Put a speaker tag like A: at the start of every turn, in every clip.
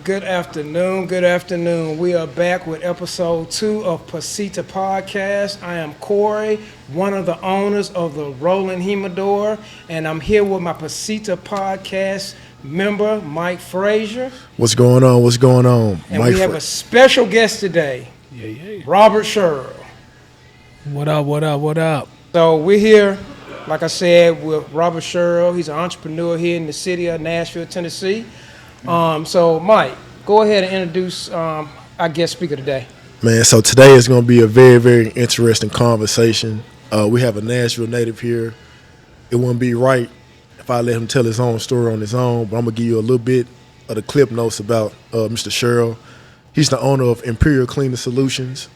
A: Good afternoon. Good afternoon. We are back with episode 2 of PSSITA Podcast. I am Corey, one of the owners of the Rolling Humidor, and I'm here with my PSSITA Podcast member, Mike Frazier.
B: What's going on? What's going on?
A: And Mike, we have a special guest today, Robert Sherrill.
C: What up, what up, what up?
A: So we're here, like I said, with Robert Sherrill. He's an entrepreneur here in the city of Nashville, Tennessee. So, Mike, go ahead and introduce our guest speaker today.
B: Man, so today is going to be a very, very interesting conversation. We have a Nashville native here. It wouldn't be right if I let him tell his own story on his own, but I'm going to give you a little bit of the clip notes about Mr. Sherrill. He's the owner of Imperial Cleaning Solutions,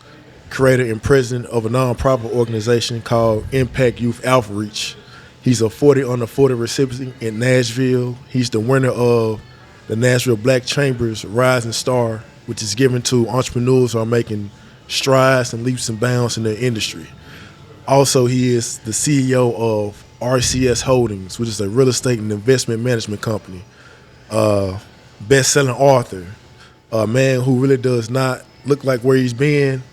B: creator and president of a nonprofit organization called Impact Youth Outreach. He's a 40 under 40 recipient in Nashville. He's the winner of the Nashville Black Chamber's Rising Star, which is given to entrepreneurs who are making strides and leaps and bounds in their industry. Also, he is the CEO of RCS Holdings, which is a real estate and investment management company. Best-selling author, a man who really does not look like where he's been.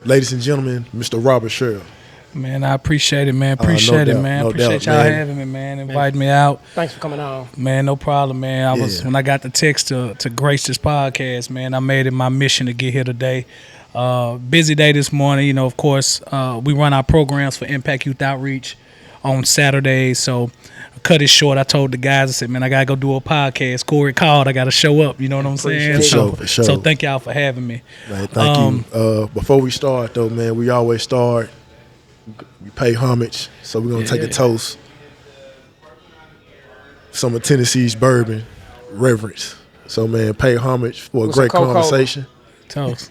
B: Ladies and gentlemen, Mr. Robert Sherrill.
C: Man, I appreciate it, man. Appreciate it, man. Appreciate y'all having me, man. Inviting me out.
A: Thanks for coming on.
C: Man, no problem, man. When I got the text to grace this podcast, man, I made it my mission to get here today. Busy day this morning. You know, of course, we run our programs for Impact Youth Outreach on Saturdays. So I cut it short. I told the guys, I said, man, I got to go do a podcast. Corey called. I got to show up. You know what I'm saying?
B: For sure.
C: So thank y'all for having me.
B: Man, thank you. Before we start, though, man, we always start. We pay homage, so we're going to take a toast. Some of Tennessee's bourbon, reverence. So, man, pay homage for a great conversation.
C: Toast.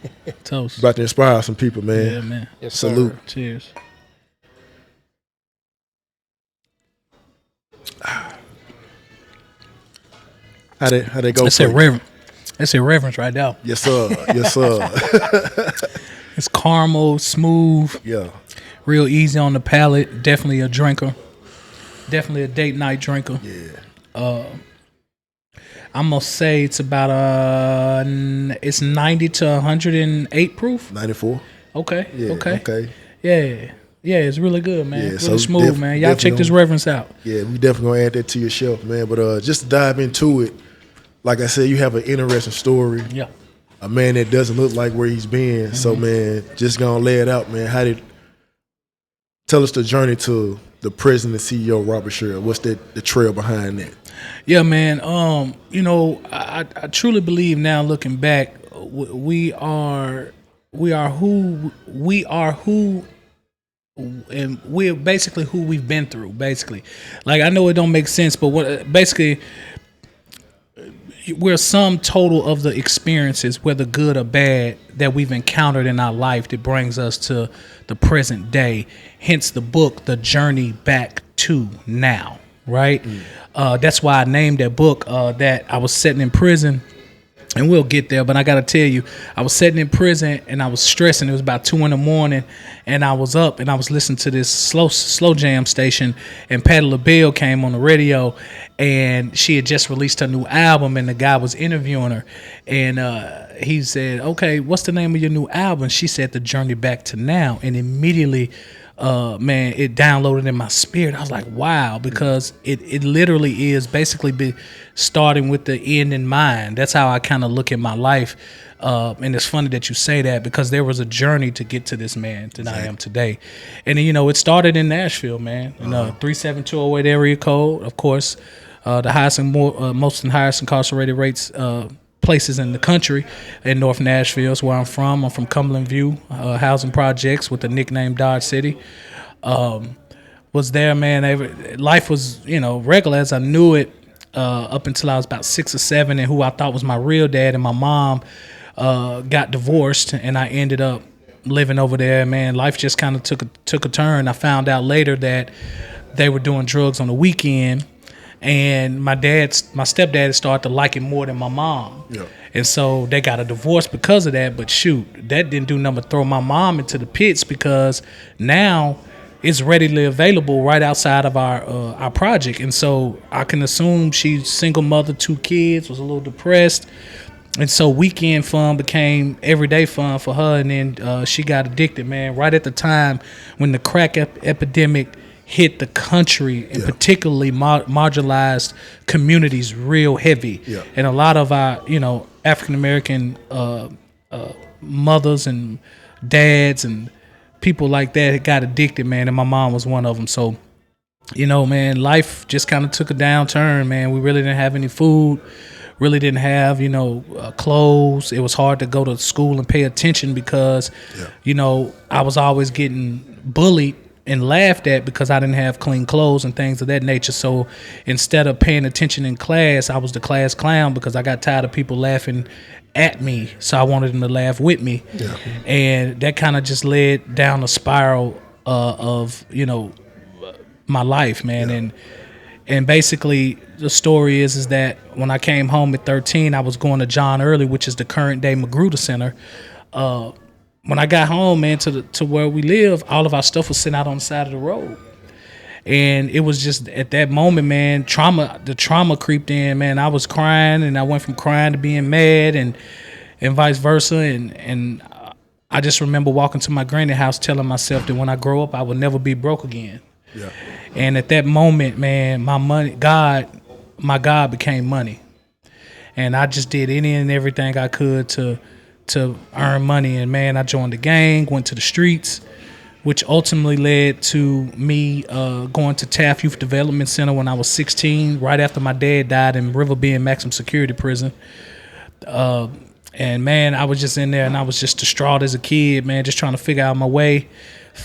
B: About to inspire some people, man.
C: Yeah, man.
A: Yes,
B: salute.
A: Sir.
C: Cheers.
B: How they go?
C: That's a reverence right now.
B: Yes, sir. Yes, sir.
C: It's caramel, smooth.
B: Yeah.
C: Real easy on the palate. Definitely a drinker. Definitely a date night drinker.
B: Yeah.
C: I'm gonna say it's about it's 90 to 108 proof.
B: 94.
C: Okay.
B: Yeah,
C: Okay. Yeah, it's really good, man.
B: Yeah,
C: really
B: so
C: smooth, man. Y'all check this reference out.
B: Yeah, we definitely gonna add that to your shelf, man. But just to dive into it, like I said, you have an interesting story.
C: Yeah.
B: A man that doesn't look like where he's been. Mm-hmm. So, man, just gonna lay it out, man. Tell us the journey to the president and CEO, Robert Sherrill. What's the trail behind that?
C: Yeah, man. You know, I truly believe now, looking back, we are who, and we're basically who we've been through. Basically, like, I know it don't make sense, but we're sum total of the experiences, whether good or bad, that we've encountered in our life that brings us to the present day. Hence the book, The Journey Back to Now, right? That's why I named that book that I was sitting in prison, and we'll get there, but I got to tell you, I was sitting in prison and I was stressing. It was about 2 a.m, and I was up and I was listening to this slow jam station, and Patti LaBelle came on the radio, and she had just released her new album, and the guy was interviewing her, and he said, okay, what's the name of your new album? She said, The Journey Back to Now. And immediately, man, it downloaded in my spirit. I was like, wow, because it literally is basically starting with the end in mind. That's how I kind of look at my life. And it's funny that you say that, because there was a journey to get to this man that I am today. And, you know, it started in Nashville, man, in 37208 area code, of course, the highest and most incarcerated rates places in the country. In North Nashville is where I'm from. I'm from Cumberland View housing projects with the nickname Dodge City. Was there, man. Life was, you know, regular as I knew it up until I was about 6 or 7, and who I thought was my real dad and my mom got divorced, and I ended up living over there. Man, life just kind of took a turn. I found out later that they were doing drugs on the weekend. And my stepdad started to like it more than my mom. Yeah. And so they got a divorce because of that. But shoot, that didn't do nothing but throw my mom into the pits, because now it's readily available right outside of our project. And so I can assume she's single mother, 2 kids, was a little depressed. And so weekend fun became everyday fun for her. And then she got addicted, man, right at the time when the crack epidemic hit the country, and particularly marginalized communities real heavy.
B: Yeah.
C: And a lot of our, African-American mothers and dads and people like that got addicted, man. And my mom was one of them. So, man, life just kind of took a downturn, man. We really didn't have any food. Really didn't have, clothes. It was hard to go to school and pay attention because, I was always getting bullied and laughed at because I didn't have clean clothes and things of that nature. So instead of paying attention in class, I was the class clown because I got tired of people laughing at me. So I wanted them to laugh with me. Yeah. And that kind of just led down a spiral of, my life, man.
B: Yeah.
C: And basically the story is that when I came home at 13, I was going to John Early, which is the current day Magruder Center. When I got home, man, to where we live, all of our stuff was sitting out on the side of the road. And it was just at that moment, man, the trauma creeped in, man. I was crying, and I went from crying to being mad and vice versa. And I just remember walking to my granny house telling myself that when I grow up, I would never be broke again. Yeah. And at that moment, man, my God became money. And I just did any and everything I could to earn money. And, man, I joined the gang, went to the streets, which ultimately led to me going to Taft Youth Development Center when I was 16, right after my dad died in River Bend Maximum Security Prison. And, man, I was just in there, and I was just distraught as a kid, man, just trying to figure out my way.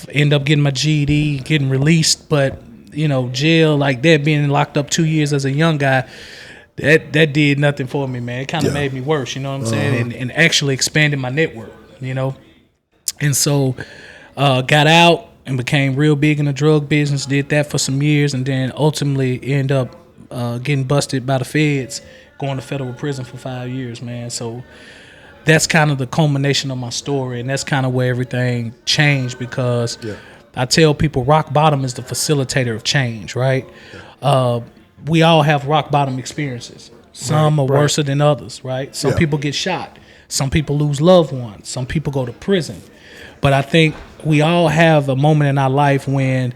C: End up getting my GED, getting released, but, jail like that, being locked up 2 years as a young guy, that did nothing for me, man. It kind of made me worse, you know what I'm saying? And actually expanded my network, And so got out and became real big in the drug business, did that for some years, and then ultimately end up getting busted by the feds, going to federal prison for 5 years, man. So that's kind of the culmination of my story, and that's kind of where everything changed because I tell people rock bottom is the facilitator of change, right? Yeah. We all have rock bottom experiences. Some are worse than others, right? Some people get shot. Some people lose loved ones. Some people go to prison. But I think we all have a moment in our life when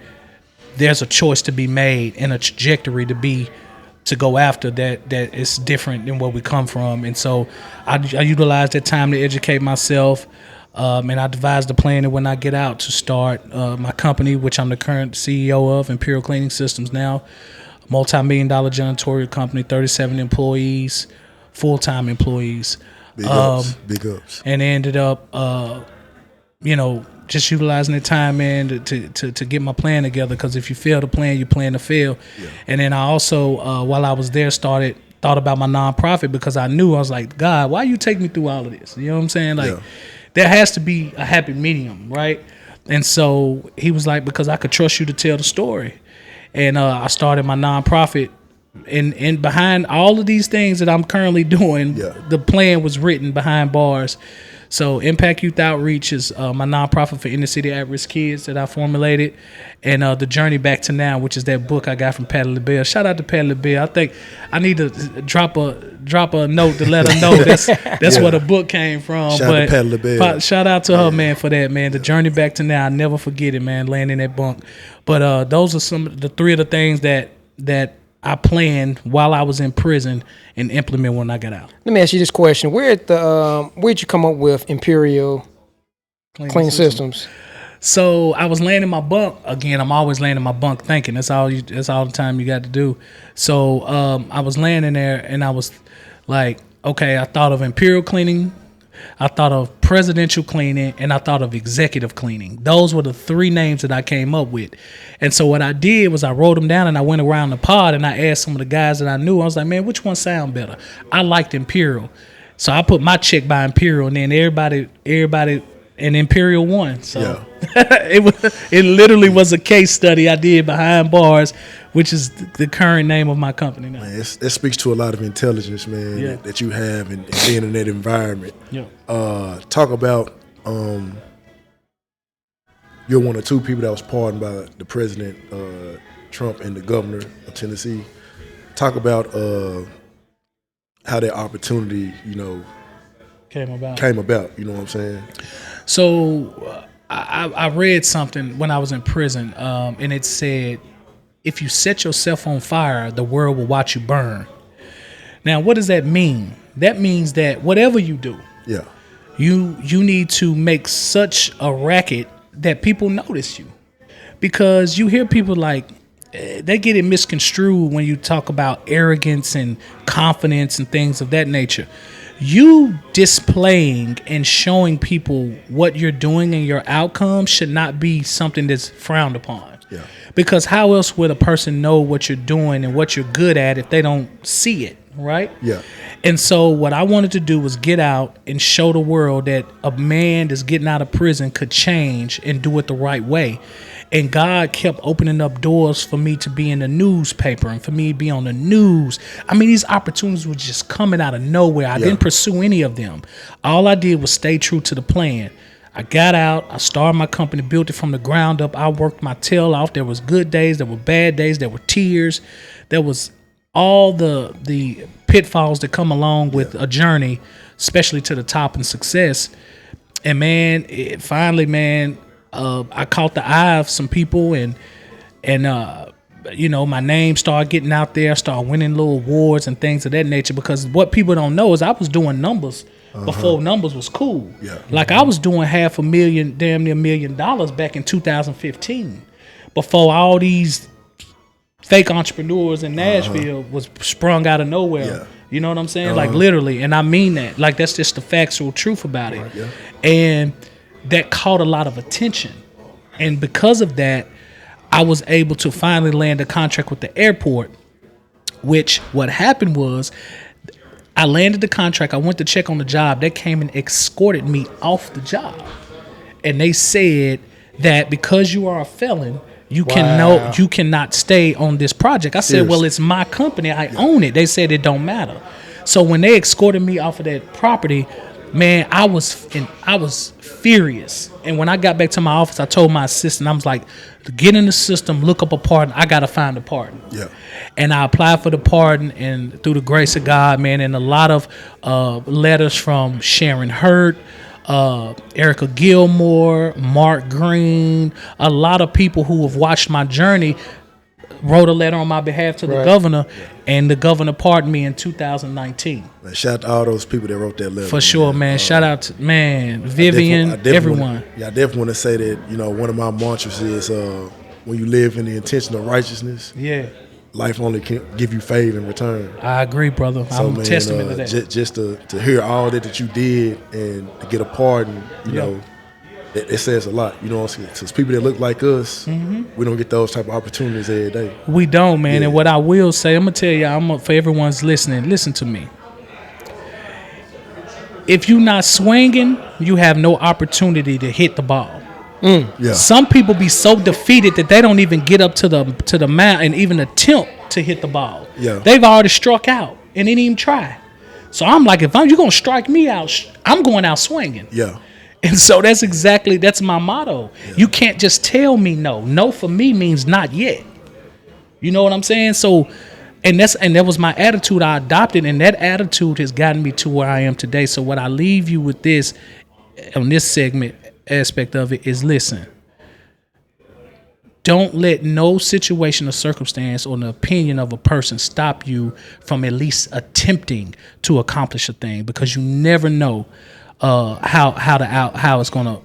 C: there's a choice to be made and a trajectory to go after that is different than where we come from. And so I utilized that time to educate myself, and I devised a plan that when I get out to start my company, which I'm the current CEO of, Imperial Cleaning Systems now, multi-million-dollar janitorial company, 37 employees, full-time employees.
B: Big ups.
C: And ended up, just utilizing the time, man, to get my plan together. Because if you fail to plan, you plan to fail. Yeah. And then I also, while I was there, thought about my nonprofit because I knew, I was like, God, why you take me through all of this? You know what I'm saying? Like, there has to be a happy medium, right? And so he was like, because I could trust you to tell the story. And I started my nonprofit. And behind all of these things that I'm currently doing, the plan was written behind bars. So Impact Youth Outreach is my nonprofit for inner city at-risk kids that I formulated, and The Journey Back to Now, which is that book I got from Patti LaBelle. Shout out to Patti LaBelle. I think I need to drop a note to let her know that's where the book came from.
B: Shout out to Patti LaBelle.
C: Shout out to her, man, for that, man. The Journey Back to Now, I never forget it, man. Laying in that bunk. But those are some of the three of the things that I planned while I was in prison and implement when I got out.
A: Let me ask you this question: where'd you come up with Imperial Clean Systems?
C: So I was laying in my bunk again. I'm always laying in my bunk thinking. That's all the time you got to do. So I was laying in there and I was like, okay, I thought of Imperial Cleaning, I thought of presidential cleaning, and I thought of executive cleaning. Those were the three names that I came up with. And so what I did was I wrote them down and I went around the pod and I asked some of the guys that I knew. I was like, man, which one sound better? I liked Imperial. So I put my check by Imperial, and then everybody and Imperial won. So it literally was a case study I did behind bars, which is the current name of my company now.
B: Man, that speaks to a lot of intelligence, man, that you have in being in that environment. Yeah. Talk about you're one of two people that was pardoned by the President Trump and the governor of Tennessee. Talk about how that opportunity,
C: came about.
B: You know what I'm saying?
C: So I read something when I was in prison, and it said, if you set yourself on fire, the world will watch you burn. Now, what does that mean? That means that whatever you do,
B: Yeah.
C: you need to make such a racket that people notice you. Because you hear people like, they get it misconstrued when you talk about arrogance and confidence and things of that nature. You displaying and showing people what you're doing and your outcomes should not be something that's frowned upon.
B: Yeah.
C: Because how else would a person know what you're doing and what you're good at if they don't see it, right?
B: Yeah.
C: And so what I wanted to do was get out and show the world that a man that's getting out of prison could change and do it the right way. And God kept opening up doors for me to be in the newspaper and for me to be on the news. I mean, these opportunities were just coming out of nowhere. I didn't pursue any of them. All I did was stay true to the plan. I got out, I started my company, built it from the ground up. I worked my tail off. There was good days, there were bad days, there were tears. There was all the pitfalls that come along with a journey, especially to the top and success. And man, I caught the eye of some people, and my name started getting out there. I started winning little awards and things of that nature, because what people don't know is I was doing numbers before numbers was cool.
B: Yeah.
C: Like I was doing $500,000, damn near $1 million back in 2015, before all these fake entrepreneurs in Nashville was sprung out of nowhere.
B: Yeah.
C: You know what I'm saying? Like literally, and I mean that. Like that's just the factual truth about it.
B: Right, yeah.
C: And that caught a lot of attention. And because of that, I was able to finally land a contract with the airport, which what happened was I landed the contract. I went to check on the job. They came and escorted me off the job. And they said that because you are a felon, you cannot stay on this project. I said, well, it's my company. I own it. They said it don't matter. So when they escorted me off of that property, man, I was furious. And when I got back to my office, I told my assistant, I was like, get in the system, look up a pardon. I got to find a pardon.
B: Yeah.
C: And I applied for the pardon, and through the grace of God, man, and a lot of letters from Sharon Hurt, Erica Gilmore, Mark Green, a lot of people who have watched my journey wrote a letter on my behalf to the governor, and the governor pardoned me in 2019.
B: Man, shout out to all those people that wrote that letter.
C: For sure, man. Shout out to, Vivian, everyone.
B: I definitely want to say that, one of my mantras is when you live in the intention of righteousness, life only can give you favor in return.
C: I agree, brother.
B: So,
C: I'm a testament to that.
B: Just to hear all that you did and to get a pardon, it says a lot. Because people that look like us, we don't get those type of opportunities every day.
C: We don't, man. And what I will say, I'm going to tell you, for everyone's listening, listen to me. If you're not swinging, you have no opportunity to hit the ball.
B: Yeah.
C: Some people be so defeated that they don't even get up to the mound and even attempt to hit the ball.
B: Yeah.
C: They've already struck out and didn't even try. So I'm like, if you're going to strike me out, I'm going out swinging.
B: Yeah.
C: And so that's my motto. Yeah. You can't just tell me no. No for me means not yet. You know what I'm saying? So, and that was my attitude I adopted, and that attitude has gotten me to where I am today. So what I leave you with this, on this segment aspect of it, is listen. Don't let no situation or circumstance or the opinion of a person stop you from at least attempting to accomplish a thing, because you never know how it's gonna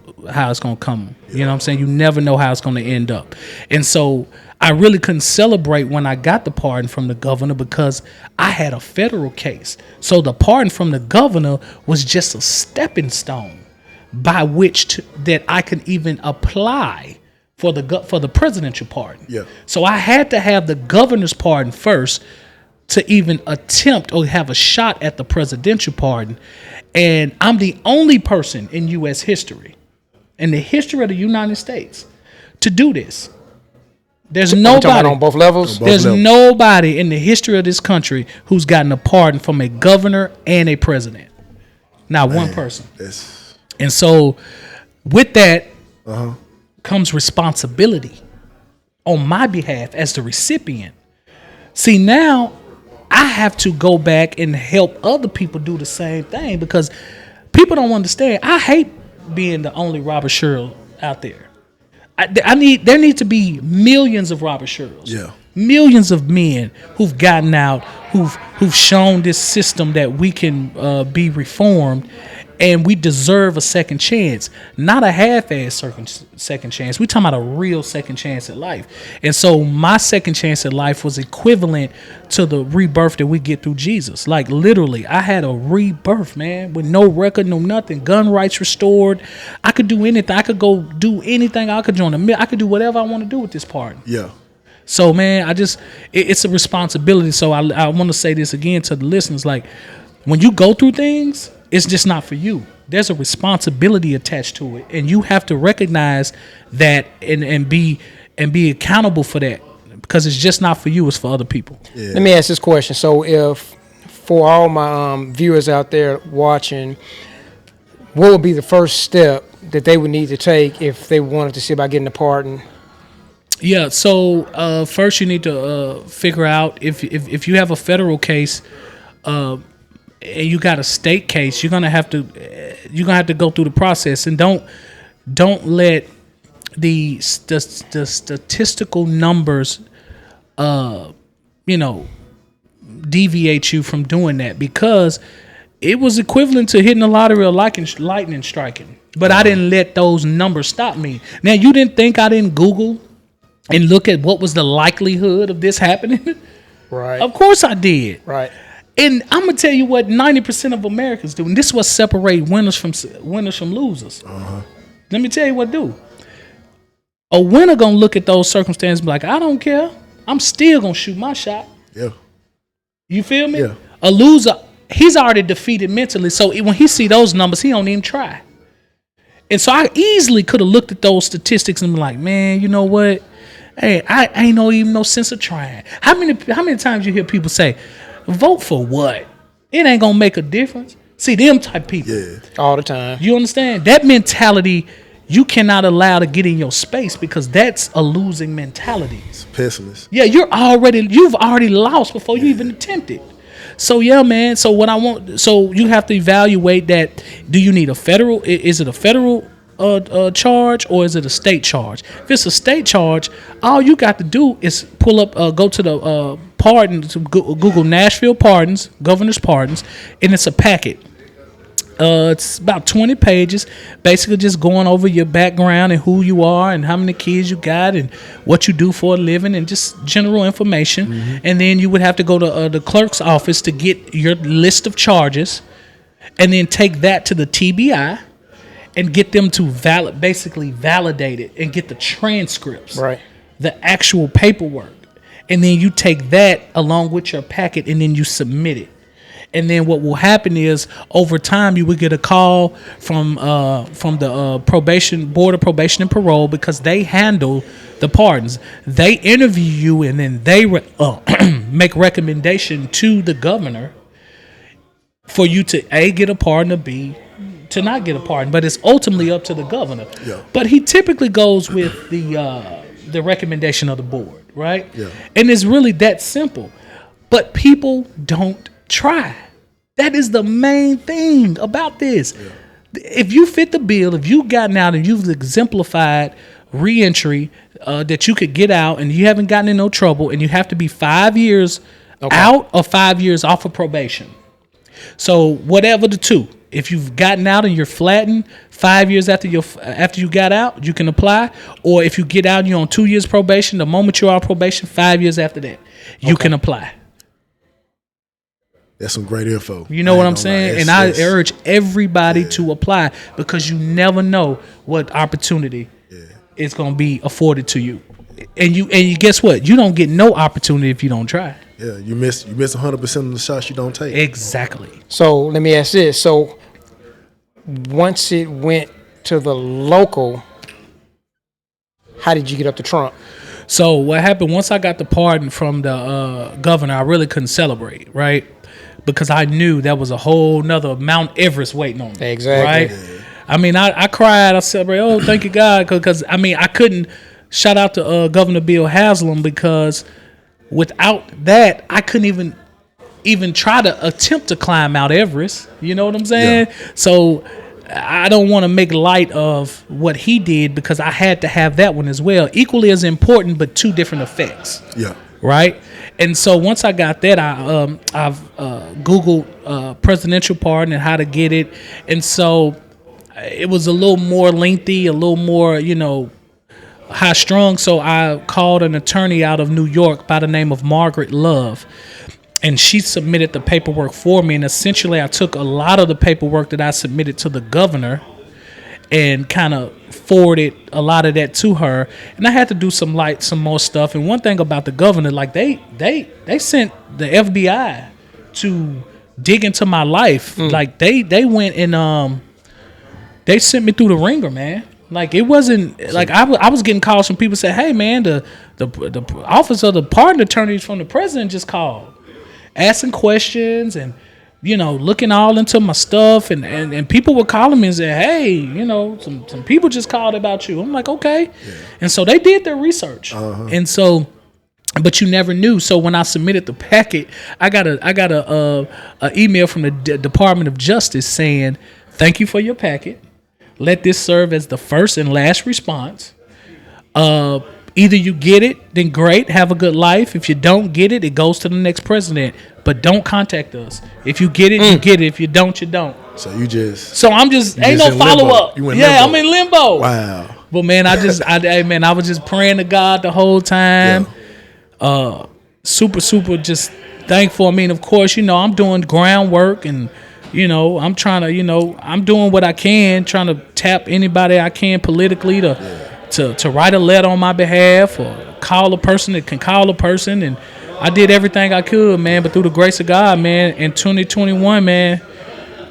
C: come. You know what I'm saying? You never know how it's gonna end up. And so I really couldn't celebrate when I got the pardon from the governor, because I had a federal case. So the pardon from the governor was just a stepping stone by which that I could even apply for the presidential pardon.
B: Yeah.
C: So I had to have the governor's pardon first to even attempt or have a shot at the presidential pardon. And I'm the only person in U.S. history, in the history of the United States, to do this. There's nobody
A: on both levels.
C: There's nobody in the history of this country who's gotten a pardon from a governor and a president. Not one person. And so, with that comes responsibility on my behalf as the recipient. See, now I have to go back and help other people do the same thing, because people don't understand. I hate being the only Robert Sherrill out there. There need to be millions of Robert Sherrills.
B: Yeah.
C: Millions of men who've gotten out, who've shown this system that we can be reformed, and we deserve a second chance, not a half-ass second chance. We're talking about a real second chance at life. And so my second chance at life was equivalent to the rebirth that we get through Jesus. Like literally, I had a rebirth, man, with no record, no nothing. Gun rights restored. I could do anything. I could go do anything. I could join I could do whatever I want to do with this party.
B: Yeah.
C: So, man, it's a responsibility. So I want to say this again to the listeners. Like, when you go through things, it's just not for you. There's a responsibility attached to it, and you have to recognize that and be accountable for that, because it's just not for you. It's for other people.
A: Yeah. Let me ask this question. So, if for all my viewers out there watching, what would be the first step that they would need to take if they wanted to see about getting a pardon?
C: Yeah. So first, you need to figure out if you have a federal case. And you got a state case, you're gonna have to go through the process, and don't let the statistical numbers, deviate you from doing that, because it was equivalent to hitting the lottery or lightning striking. But I didn't let those numbers stop me. Now, you didn't think I didn't Google and look at what was the likelihood of this happening?
A: Right.
C: Of course I did.
A: Right.
C: And I'm gonna tell you what 90% of Americans do, and this is what separates winners from losers. Let me tell you what do. A winner gonna look at those circumstances and be like, I don't care. I'm still gonna shoot my shot.
B: Yeah.
C: You feel me?
B: Yeah.
C: A loser, he's already defeated mentally, so when he see those numbers, he don't even try. And so I easily could have looked at those statistics and be like, man, you know what? Hey, I ain't even no sense of trying. How many times you hear people say, vote for what? It ain't gonna make a difference. See, them type people.
B: Yeah.
A: All the time.
C: You understand? That mentality you cannot allow to get in your space, because that's a losing mentality.
B: It's pessimist.
C: Yeah, you've already lost before you even attempted. So yeah, man. So you have to evaluate that. Do you need is it a federal charge, or is it a state charge? If it's a state charge, all you got to do is pull up, go to the Google Nashville pardons, governor's pardons, and it's a packet. It's about 20 pages, basically just going over your background and who you are and how many kids you got and what you do for a living and just general information. Mm-hmm. And then you would have to go to the clerk's office to get your list of charges, and then take that to the TBI and get them to validate it and get the transcripts,
A: right?
C: The actual paperwork. And then you take that along with your packet, and then you submit it. And then what will happen is, over time, you will get a call from the Board of Probation and Parole, because they handle the pardons. They interview you, and then they make recommendation to the governor for you to A, get a pardon, or B, to not get a pardon. But it's ultimately up to the governor.
B: Yeah.
C: But he typically goes with the recommendation of the board, right?
B: Yeah.
C: And it's really that simple. But people don't try. That is the main thing about this. Yeah. If you fit the bill, if you've gotten out and you've exemplified reentry, that you could get out and you haven't gotten in no trouble, and you have to be 5 years out or 5 years off of probation. So whatever the two. If you've gotten out and you're flattened 5 years after you got out, you can apply. Or if you get out and you're on 2 years probation, the moment you're on probation, 5 years after that, you can apply.
B: That's some great info.
C: You know what I'm saying? And I urge everybody to apply, because you never know what opportunity is going to be afforded to you. And you guess what? You don't get no opportunity if you don't try.
B: Yeah, you miss 100% of the shots you don't take.
C: Exactly.
A: So let me ask this. So once it went to the local, how did you get up to Trump?
C: So what happened, once I got the pardon from the governor, I really couldn't celebrate, right? Because I knew that was a whole nother Mount Everest waiting on me.
A: Exactly.
C: Right? Yeah. I mean, I cried. I celebrated. Oh, thank you, God. Because, I mean, I couldn't shout out to Governor Bill Haslam, because without that, I couldn't even even try to attempt to climb Mount Everest. You know what I'm saying? Yeah. So I don't want to make light of what he did because I had to have that one as well. Equally as important, but two different effects.
B: Yeah.
C: Right. And so once I got that, I've Googled presidential pardon and how to get it. And so it was a little more lengthy, a little more, high strung. So I called an attorney out of New York by the name of Margaret Love. And she submitted the paperwork for me. And essentially I took a lot of the paperwork that I submitted to the governor and kind of forwarded a lot of that to her. And I had to do some more stuff. And one thing about the governor, like they sent the FBI to dig into my life. Like they went and they sent me through the ringer, man. Like it wasn't like I was getting calls from people saying, "Hey, man, the office of the pardon attorneys from the president just called, asking questions and looking all into my stuff." And people were calling me and saying, "Hey, some people just called about you." I'm like, okay, yeah. And so they did their research, and so. But you never knew. So when I submitted the packet, I got a email from the Department of Justice saying, "Thank you for your packet. Let this serve as the first and last response. Either you get it, then great, have a good life. If you don't get it, it goes to the next president. But don't contact us. If you get it, you get it. If you don't, you don't."
B: So you just.
C: So I'm just ain't no follow up. Yeah, I'm in limbo.
B: Wow.
C: But man, I was just praying to God the whole time. Yeah. Super just thankful. I mean, of course, I'm doing groundwork and, I'm trying to, I'm doing what I can, trying to tap anybody I can politically to write a letter on my behalf or call a person that can call a person. And I did everything I could, man. But through the grace of God, man, in 2021, man,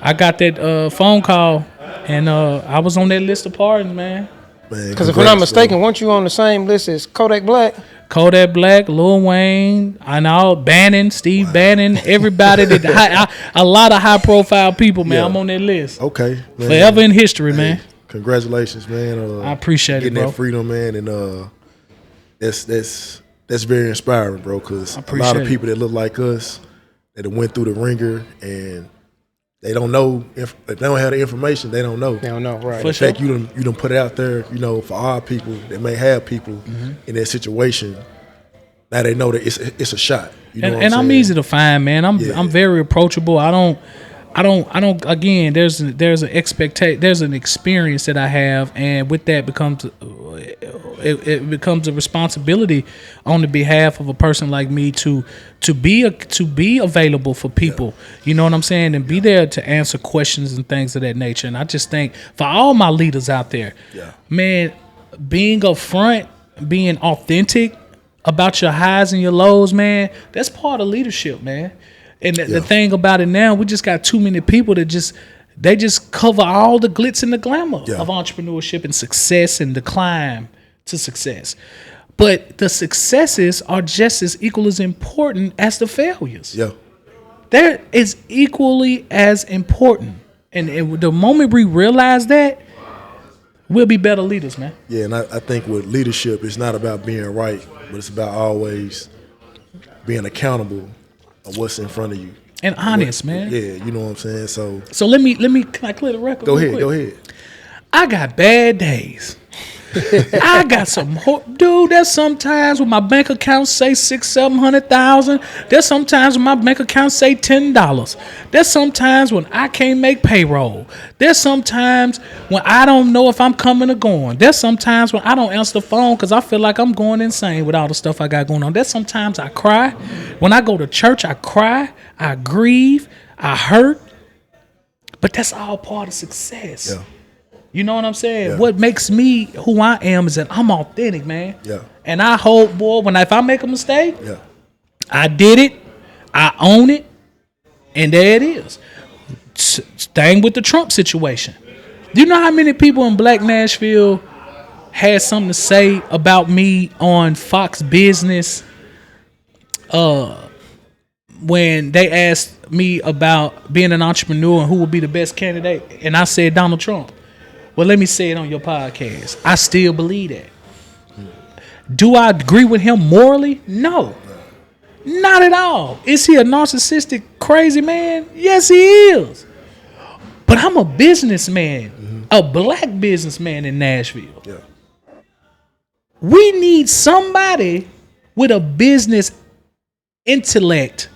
C: I got that phone call and I was on that list of pardons, man.
A: Because if I'm not mistaken, weren't you on the same list as Kodak Black?
C: Kodak Black, Lil Wayne, I know Bannon, Steve Bannon, everybody that a lot of high profile people, man. Yeah. I'm on that list.
B: Okay, man.
C: Forever in history, man.
B: Congratulations, man.
C: I appreciate it, bro.
B: Getting that freedom, man, and that's very inspiring, bro. Because a lot of people that look like us that went through the ringer and they don't know if they don't have the information. They don't know.
A: They don't know, right?
B: In fact, you done put it out there, for our people that may have people in that situation. Now they know that it's a shot.
C: And I'm easy to find, man. I'm very approachable. I don't. Again, there's an expectation. There's an experience that I have, and with that becomes it becomes a responsibility on the behalf of a person like me to be available for people. Yeah. You know what I'm saying, and be there to answer questions and things of that nature. And I just think for all my leaders out there, man, being upfront, being authentic about your highs and your lows, man, that's part of leadership, man. And the thing about it now, we just got too many people that just cover all the glitz and the glamour of entrepreneurship and success and the climb to success. But the successes are just as equal as important as the failures.
B: Yeah.
C: They're as equally as important. And the moment we realize that, we'll be better leaders, man.
B: Yeah, and I think with leadership, it's not about being right, but it's about always being accountable of what's in front of you.
C: And honest, man.
B: Yeah, you know what I'm saying? So
C: let me can I clear the record?
B: Go ahead.
C: I got bad days. I got some dude. There's sometimes when my bank account say $600,000-$700,000. There's sometimes when my bank account say $10. There's sometimes when I can't make payroll. There's sometimes when I don't know if I'm coming or going. There's sometimes when I don't answer the phone because I feel like I'm going insane with all the stuff I got going on. There's sometimes I cry. When I go to church, I cry. I grieve. I hurt. But that's all part of success.
B: Yeah.
C: You know what I'm saying?
B: Yeah.
C: What makes me who I am is that I'm authentic, man.
B: Yeah.
C: And I hope, boy, if I make a mistake,
B: yeah,
C: I did it, I own it, and there it is. Staying with the Trump situation. Do you know how many people in Black Nashville had something to say about me on Fox Business when they asked me about being an entrepreneur and who would be the best candidate? And I said Donald Trump. Well, let me say it on your podcast. I still believe that. Do I agree with him morally? No. Not at all. Is he a narcissistic, crazy man? Yes, he is. But I'm a businessman, a black businessman in Nashville.
B: Yeah.
C: We need somebody with a business intellect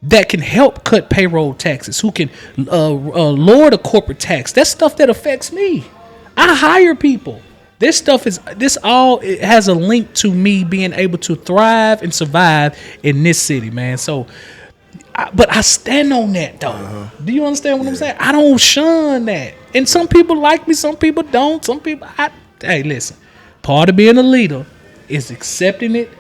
C: that can help cut payroll taxes, who can lower the corporate tax. That's stuff that affects me. I hire people. It has a link to me being able to thrive and survive in this city, man. So, but I stand on that, though. Do you understand what I'm saying? I don't shun that. And some people like me, some people don't. Some people, hey, listen. Part of being a leader is accepting it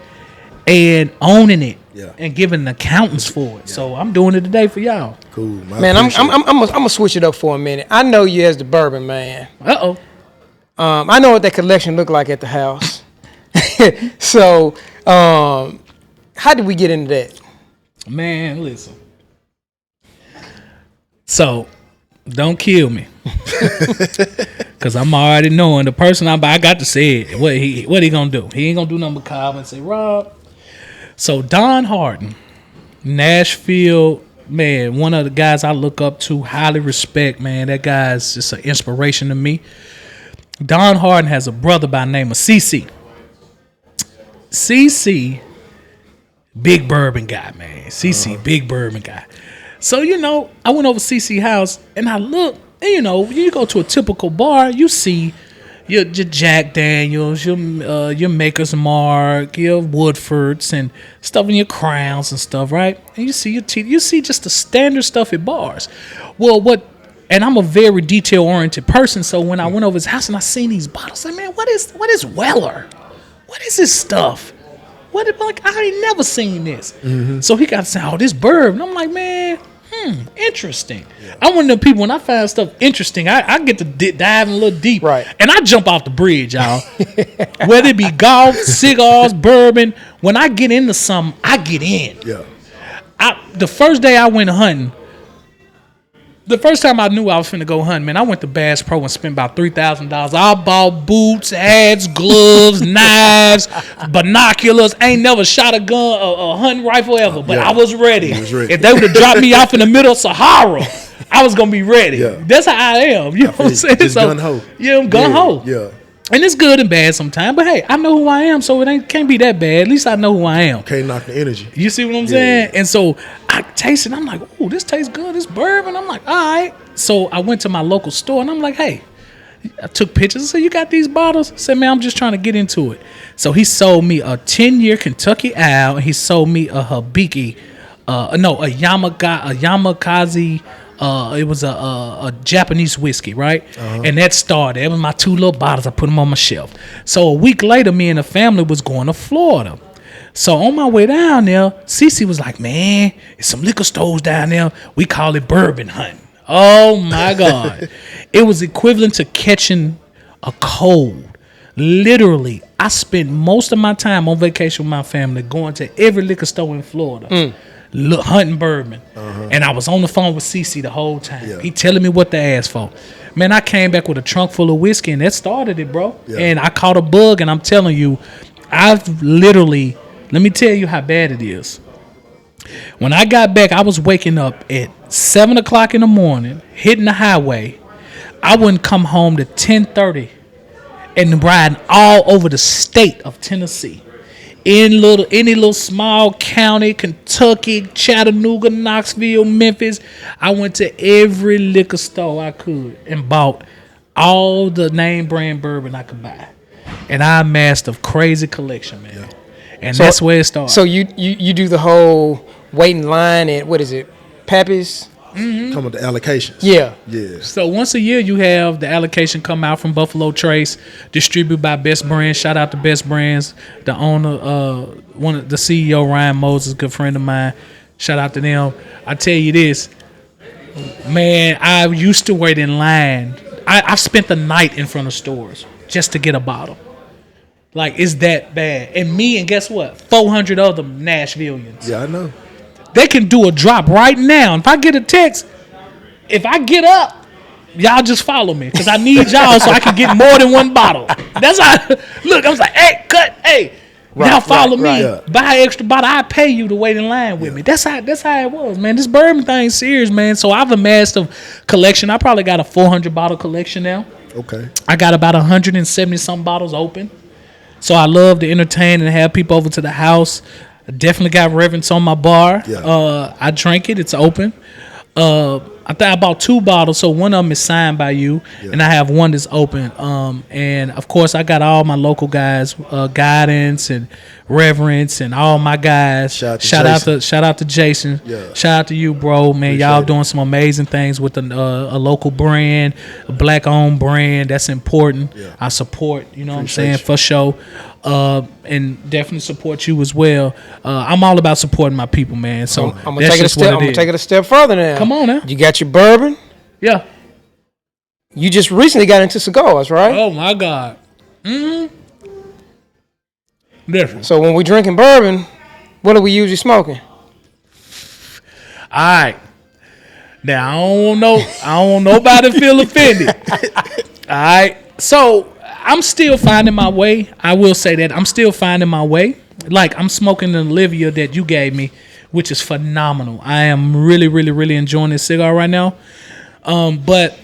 C: and owning it, and giving accountants for it. So I'm doing it today for y'all.
B: Cool,
A: man. I'm gonna switch it up for a minute. I know you as the bourbon man. I know what that collection looked like at the house. So, how did we get into that?
C: Man, listen. So, don't kill me, cause I'm already knowing the person I got to say it. What he gonna do? He ain't gonna do nothing but call and say, Rob. So Don Harden, Nashville, man, one of the guys I look up to, highly respect, man. That guy's just an inspiration to me. Don Harden has a brother by the name of CC. CC, big bourbon guy, man. CC, big bourbon guy. So, I went over to CC house and I looked, and you go to a typical bar, you see your Jack Daniels, your Maker's Mark, your Woodfords and stuff in your Crowns and stuff, right? And you see you see just the standard stuff at bars. And I'm a very detail-oriented person, so when I went over his house and I seen these bottles, I said, man, what is Weller? What is this stuff? I ain't never seen this. So he got to say, oh, this bourbon. I'm like, man, interesting. Yeah. I'm one of them people, when I find stuff interesting, I get to dive in a little deep.
A: Right.
C: And I jump off the bridge, y'all. Whether it be golf, cigars, bourbon, when I get into something, I get in.
B: Yeah.
C: The first day I went hunting, the first time I knew I was finna go hunting, man, I went to Bass Pro and spent about $3,000. I bought boots, hats, gloves, knives, binoculars. Ain't never shot a gun, a hunting rifle ever, but I was ready. If they would have dropped me off in the middle of Sahara, I was gonna be ready. Yeah. That's how I am. You know what I'm saying?
B: Just gun-ho.
C: Yeah, I'm gun-ho.
B: Yeah.
C: And it's good and bad sometimes, but hey, I know who I am, so it can't be that bad. At least I know who I am.
B: Can't knock the energy.
C: You see what I'm saying? And so I taste it. I'm like, oh, this tastes good. This bourbon. I'm like, all right. So I went to my local store and I'm like, hey, I took pictures. I said, you got these bottles? I said, man, I'm just trying to get into it. So he sold me a 10-year Kentucky Owl, and he sold me a Hibiki, a Yamakaze. It was a Japanese whiskey, right? And that started. It was my 2 little bottles. I put them on my shelf. So a week later, me and the family was going to Florida. So on my way down there, Cece was like, man, there's some liquor stores down there. We call it bourbon hunting. Oh, my God. It was equivalent to catching a cold. Literally, I spent most of my time on vacation with my family going to every liquor store in Florida. Hunting bourbon. And I was on the phone with CC the whole time. Yeah. He telling me what to ask for. Man, I came back with a trunk full of whiskey, and that started it, bro. Yeah. And I caught a bug, and I'm telling you, I've literally, let me tell you how bad it is. When I got back, I was waking up at 7 o'clock in the morning, hitting the highway. I wouldn't come home to 10:30 and riding all over the state of Tennessee. In any little small county, Kentucky, Chattanooga, Knoxville, Memphis, I went to every liquor store I could and bought all the name brand bourbon I could buy. And I amassed a crazy collection, man. Yeah. And so, that's where it started.
A: So you do the whole wait in line at, what is it, Pappy's?
B: Come with the allocations.
A: Yeah.
C: So once a year you have the allocation come out from Buffalo Trace, distributed by Best Brands. Shout out to Best Brands. The owner, the CEO, Ryan Moses, good friend of mine. Shout out to them. I tell you this, man, I used to wait in line. I've spent the night in front of stores just to get a bottle. Like, it's that bad. And me and guess what? 400 other Nashvillians.
B: Yeah, I know.
C: They can do a drop right now. If I get a text, if I get up, y'all just follow me, because I need y'all so I can get more than one bottle. That's how. Look, I was like, hey, cut, hey, Now follow me.
B: right. Yeah.
C: Buy extra bottle. I pay you to wait in line with me. That's how it was, man. This bourbon thing's serious, man. So I've amassed a collection. I probably got a 400 bottle collection now.
B: Okay.
C: I got about 170 some bottles open. So I love to entertain and have people over to the house. I definitely got Reverence on my bar.
B: Yeah.
C: I drank it. It's open. I think I bought 2 bottles, so one of them is signed by you, and I have one that's open. And of course, I got all my local guys, Guidance and Reverence, and all my guys. Shout out to Jason.
B: Yeah.
C: Shout out to you, bro. Man,
B: Appreciate
C: y'all
B: it.
C: doing some amazing things with a local brand, a black-owned brand. That's important.
B: Yeah.
C: I support. You know
B: Appreciate
C: what I'm saying, for sure. And definitely support you as well. I'm all about supporting my people, man. So
A: I'm gonna take it a step further now.
C: Come on now.
A: You got your bourbon.
C: Yeah.
A: You just recently got into cigars, right?
C: Oh my God. Different.
A: So when we drinking bourbon, what are we usually smoking?
C: All right. Now I don't want nobody to feel offended. All right. So I'm still finding my way. I will say that I'm still finding my way. Like I'm smoking the Olivia that you gave me, which is phenomenal. I am really, really, really enjoying this cigar right now. But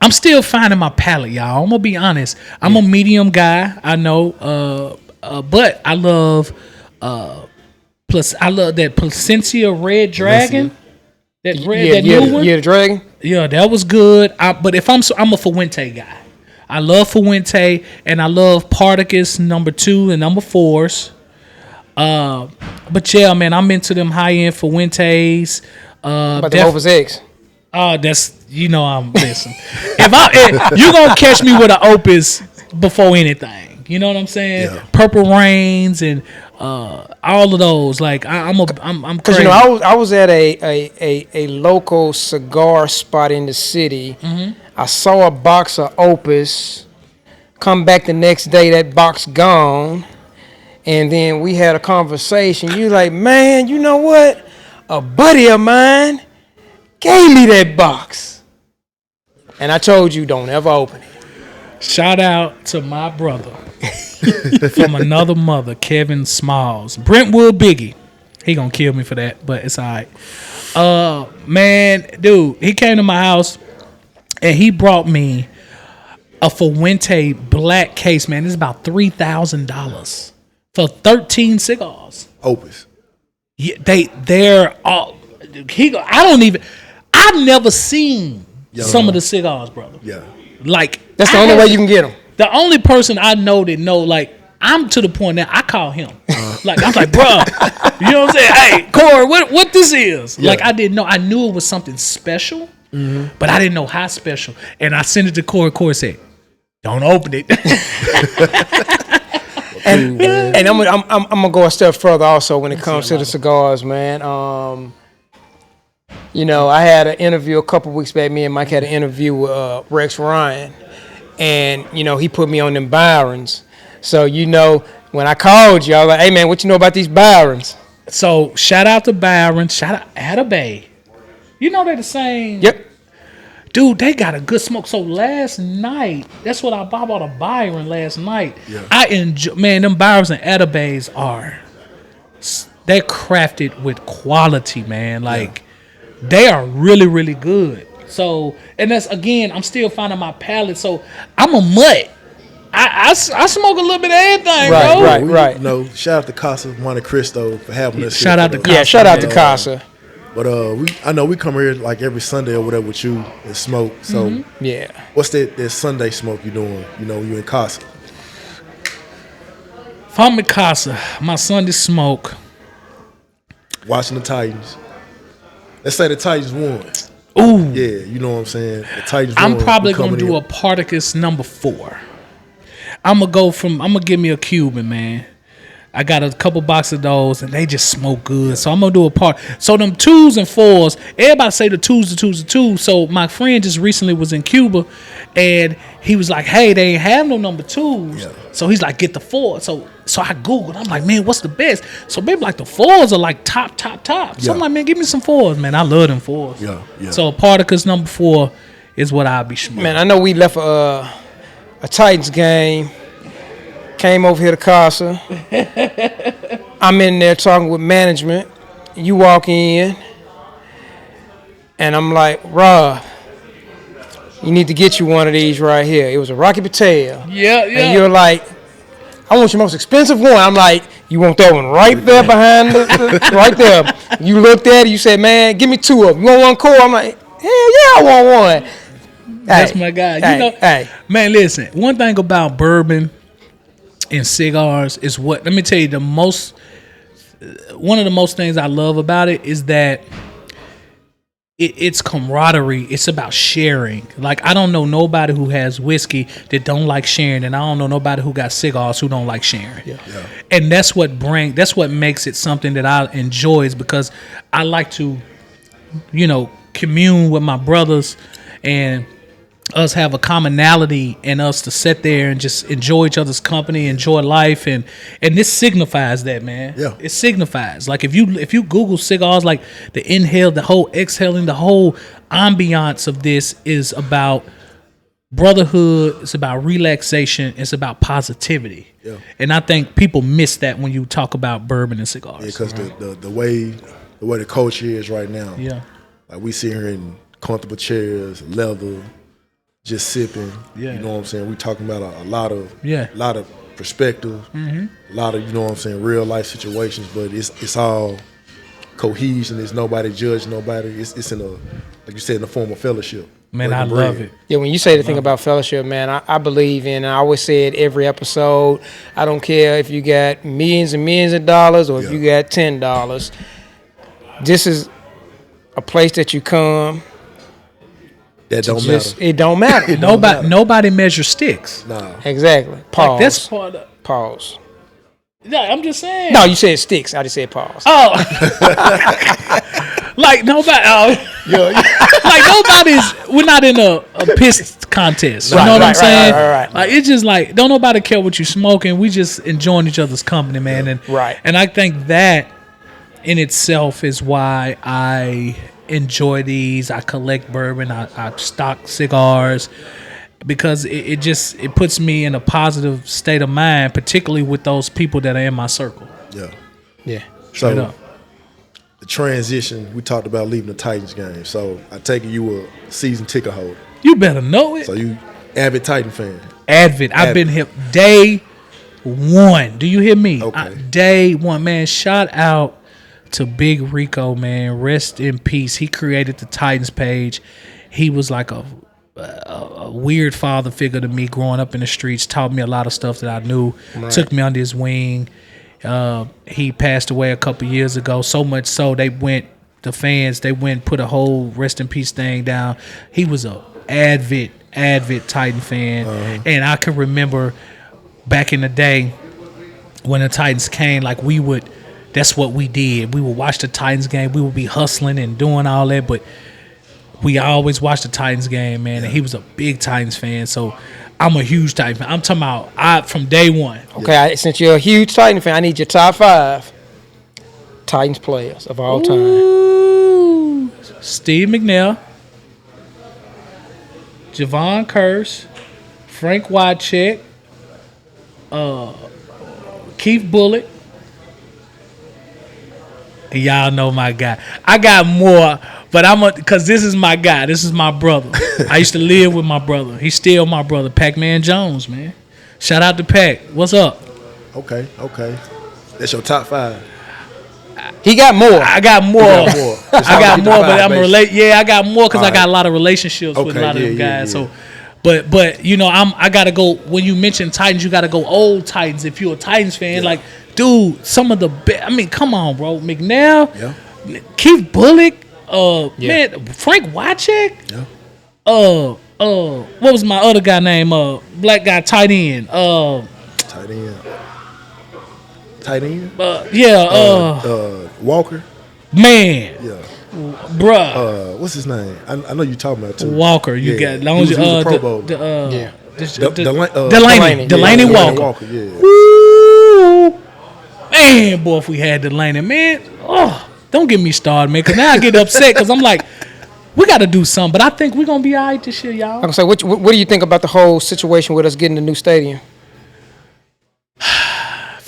C: I'm still finding my palate, y'all. I'm gonna be honest. I'm a medium guy. I know. But I love. Plus, I love that Placencia Red Dragon. That new one.
A: Yeah, the Dragon.
C: Yeah, that was good. But if I'm a Fuente guy. I love Fuente and I love Partagas number 2 and number 4s. But yeah, man, I'm into them high end Fuentes.
A: But the Opus X.
C: Oh, that's I'm listen. If you gonna catch me with an Opus before anything, you know what I'm saying?
B: Yeah.
C: Purple Rains and all of those. Like I'm crazy.
A: I was at a local cigar spot in the city. Mm-hmm. I saw a box of Opus. Come back the next day, that box gone. And then we had a conversation. You like, man, you know what? A buddy of mine gave me that box. And I told you, don't ever open it.
C: Shout out to my brother from another mother, Kevin Smalls. Brentwood Biggie. He gonna kill me for that, but it's all right. Man, dude, he came to my house and he brought me a Fuente black case, man. It's about $3,000 for 13 cigars.
B: Opus.
C: Yeah, they're all. I've never seen some of the cigars, brother.
B: Yeah.
C: Like
A: that's the only way you can get them.
C: The only person I know that like I'm to the point now I call him. Like I'm like, bro, you know what I'm saying? Hey, Corey, what this is? Yeah. Like I didn't know. I knew it was something special, but I didn't know how special. And I sent it to Corey. Corey said, "Don't open it."
A: and I'm gonna go a step further also when it comes to the cigars, man. I had an interview a couple weeks back. Me and Mike had an interview with Rex Ryan, and he put me on them Byrons. So when I called you, I was like, "Hey man, what you know about these Byrons?"
C: So shout out to Byron, shout out Atabay. They're the same.
A: Yep.
C: Dude, they got a good smoke. So last night, that's what I bought a Byron last night. Yeah. I enjoy, man, them Byrons and Atabays they're crafted with quality, man. Like, they are really, really good. So, and that's, again, I'm still finding my palate. So, I'm a mutt. I smoke a little bit of everything, bro.
A: Right.
B: Shout out to Casa Monte Cristo for having us.
C: Shout out to Casa.
A: Yeah, shout out to Casa.
B: But I know we come here like every Sunday or whatever with you and smoke. So
A: yeah,
B: what's that Sunday smoke you doing? You in Casa.
C: If I'm in Casa, my Sunday smoke.
B: Watching the Titans. Let's say the Titans won.
C: Ooh.
B: Yeah, you know what I'm saying? The Titans won.
C: I'm probably going to do a Partagas number 4. I'm going to give me a Cuban, man. I got a couple boxes of those, and they just smoke good. So I'm going to do a part. So them 2s and 4s, everybody say the 2s. So my friend just recently was in Cuba, and he was like, hey, they ain't have no number 2s. Yeah. So he's like, get the 4. So I Googled. I'm like, man, what's the best? So maybe like the 4s are like top. So I'm like, man, give me some 4s, man. I love them 4s.
B: Yeah.
C: So Partagas number 4 is what I'll be smoking.
A: Man, I know we left a Titans game. Came over here to Casa. I'm in there talking with management. You walk in, and I'm like, Rob, you need to get you one of these right here. It was a Rocky Patel.
C: Yeah.
A: And you're like, I want your most expensive one. I'm like, you want that one right there behind right there. You looked at it, you said, man, give me 2 of them. You want one core? I'm like, hell yeah, I want one.
C: That's my guy. Man, listen, one thing about bourbon and cigars is let me tell you, one of the most things I love about it is that it's camaraderie. It's about sharing. Like, I don't know nobody who has whiskey that don't like sharing, and I don't know nobody who got cigars who don't like sharing. Yeah. And that's what makes it something that I enjoy, is because I like to, commune with my brothers and us have a commonality, and us to sit there and just enjoy each other's company, enjoy life, and this signifies that, man. Yeah, it signifies. Like, if you Google cigars, like the inhale, the whole exhaling, the whole ambiance of this is about brotherhood. It's about relaxation. It's about positivity. Yeah, and I think people miss that when you talk about bourbon and cigars.
B: Yeah, because the way the culture is right now. Yeah, like we sit here in comfortable chairs, leather, just sipping. Yeah. You know what I'm saying? We talking about a lot of perspective, a lot of, real life situations, but it's all cohesion. It's nobody judge nobody. It's in like you said, in the form of fellowship.
C: Man, I love it.
A: Yeah, when you say the thing about fellowship, man, I believe in, I always say it every episode, I don't care if you got millions and millions of dollars or if you got $10. This is a place that you come.
B: That don't matter.
A: It don't matter.
C: Nobody measures sticks.
B: No.
A: Exactly. Pause.
C: Like, that's part of.
A: Pause.
C: Yeah, I'm just saying.
A: No, you said sticks. I just said pause.
C: Oh. Like nobody. Like nobody's. We're not in a piss contest. You know what I'm saying? Right. Like, it's just like, don't nobody care what you smoking. We just enjoying each other's company, man.
A: Yeah.
C: And I think that in itself is why I enjoy these. I collect bourbon. I stock cigars, because it puts me in a positive state of mind, particularly with those people that are in my circle.
A: Yeah.
C: Straight up.
B: The transition, we talked about leaving the Titans game. So I take it you were a season ticket holder.
C: You better know it.
B: So you avid Titan fan.
C: Avid. I've been here day one. Do you hear me?
B: Okay.
C: Day one, man. Shout out to Big Rico, man. Rest in peace. He created the Titans page. He was like a weird father figure to me growing up in the streets. Taught me a lot of stuff that I knew. Right. Took me under his wing. He passed away a couple years ago. So much so the fans put a whole rest in peace thing down. He was a avid Titan fan, and I can remember back in the day when the Titans came. Like, that's what we did. We would watch the Titans game. We would be hustling and doing all that, but we always watched the Titans game, man. And he was a big Titans fan, so I'm a huge Titan fan. I'm talking about from day one.
A: Okay, since you're a huge Titan fan, I need your top 5 Titans players of all time.
C: Ooh. Steve McNair, Javon Curse, Frank Wycheck, Keith Bullock. And y'all know my guy. I got more, but because this is my guy. This is my brother. I used to live with my brother. He's still my brother, Pac-Man Jones, man. Shout out to Pac. What's up?
B: Okay. That's your top 5.
A: He got more.
C: I got more. I got more, but I'm I got more because I got a lot of relationships with a lot of them guys. Yeah. So, but I gotta go. When you mention Titans, you gotta go old Titans. If you're a Titans fan, like, dude, some of the best. I mean, come on, bro. McNair, Keith Bullock, man, Frank Wycheck.
B: Yeah.
C: What was my other guy name? Black guy, tight end.
B: Tight end. Walker.
C: Man.
B: Yeah.
C: Bruh.
B: What's his name? I know you talking about too.
C: Walker. You got long as
B: Pro Bowl.
C: Delaney Walker.
B: Yeah.
C: Woo! Man, boy, if we had Delaney, man. Oh, don't get me started, man, because now I get upset because I'm like, we got to do something. But I think we're going to be all right this year, y'all.
A: I'm going to say, what do you think about the whole situation with us getting the new stadium?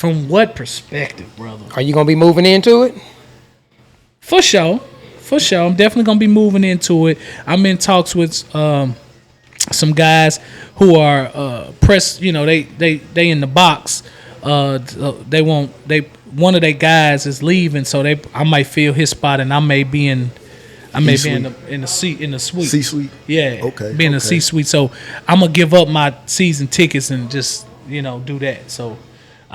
C: From what perspective, brother?
A: Are you gonna be moving into it?
C: For sure. I'm definitely gonna be moving into it. I'm in talks with some guys who are press. You know, they in the box. One of their guys is leaving, so I might fill his spot, and I may be in the suite.
B: C-suite.
C: Yeah.
B: Okay.
C: Be in the C-suite. So I'm gonna give up my season tickets and just do that. So